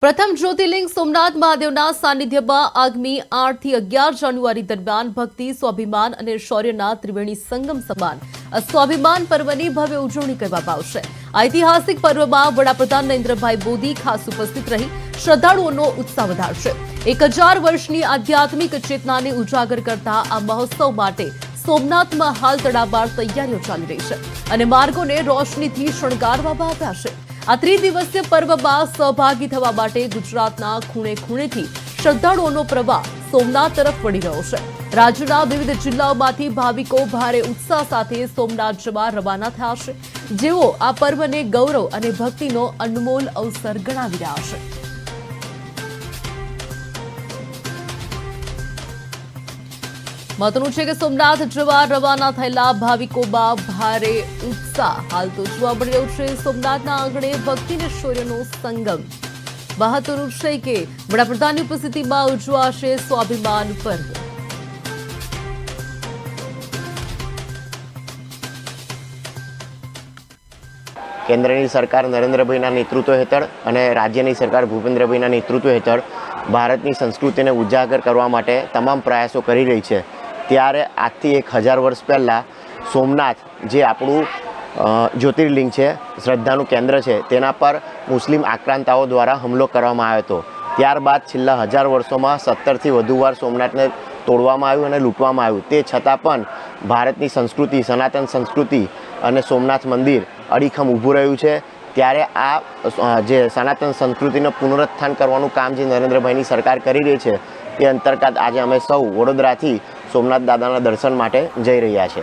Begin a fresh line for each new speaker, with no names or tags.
પ્રથમ જ્યોતિર્લિંગ સોમનાથ મહાદેવના સાનિધ્યમાં આગામી 8 થી 11 જાન્યુઆરી દરમિયાન ભક્તિ, સ્વાભિમાન અને શૌર્યના ત્રિવેણી સંગમ સમાન આ સ્વાભિમાન પર્વની ભવ્ય ઉજવણી કરવામાં આવશે। ઐતિહાસિક પર્વમાં વડાપ્રધાન નરેન્દ્રભાઈ મોદી ખાસ ઉપસ્થિત રહી શ્રદ્ધાળુઓનો ઉત્સાહ વધારશે। 1000 વર્ષની આધ્યાત્મિક ચેતનાને ઉજાગર કરતા આ મહોત્સવ માટે સોમનાથમાં હાલ તડામાર તૈયારીઓ ચાલી રહી છે અને માર્ગોને રોશનીથી શણગારવામાં આવ્યા છે। આ ત્રિદિવસીય પર્વમાં સહભાગી થવા માટે ગુજરાતના ખૂણે ખૂણેથી શ્રદ્ધાળુઓનો પ્રવાહ સોમનાથ તરફ વળી રહ્યો છે। રાજ્યના વિવિધ જિલ્લાઓમાંથી ભાવિકો ભારે ઉત્સાહ સાથે સોમનાથ જવા રવાના થયા છે, જેઓ આ પર્વને ગૌરવ અને ભક્તિનો અનમોલ અવસર ગણાવી રહ્યા છે। મહત્વનું છે કે સોમનાથ જવા રવાના થયેલા ભાવિકોમાં ભારે ઉત્સાહ હાલ તો જોવા મળી રહ્યો છે। સોમનાથના આંગણે ભક્તિ અને શૌર્યનો સંગમ। મહત્વનું છે કે વડાપ્રધાનની ઉપસ્થિતિમાં ઉજવાશે સ્વાભિમાન પર્વ।
કેન્દ્રની સરકાર નરેન્દ્રભાઈના નેતૃત્વ હેઠળ અને રાજ્યની સરકાર ભૂપેન્દ્રભાઈના નેતૃત્વ હેઠળ ભારતની સંસ્કૃતિને ઉજાગર કરવા માટે તમામ પ્રયાસો કરી રહી છે। ત્યારે આજથી 1000 વર્ષ પહેલાં સોમનાથ જે આપણું જ્યોતિર્લિંગ છે, શ્રદ્ધાનું કેન્દ્ર છે, તેના પર મુસ્લિમ આક્રાંતાઓ દ્વારા હુમલો કરવામાં આવ્યો હતો। ત્યારબાદ છેલ્લા 1000 વર્ષોમાં 17થી વધુ વાર સોમનાથને તોડવામાં આવ્યું અને લૂંટવામાં આવ્યું। તે છતાં પણ ભારતની સંસ્કૃતિ, સનાતન સંસ્કૃતિ અને સોમનાથ મંદિર અડીખમ ઊભું રહ્યું છે। ત્યારે આ જે સનાતન સંસ્કૃતિનું પુનરુત્થાન કરવાનું કામ જે નરેન્દ્રભાઈની સરકાર કરી રહી છે, તે અંતર્ગત આજે અમે સૌ વડોદરાથી સોમનાથ દાદાના દર્શન માટે જઈ રહ્યા છે।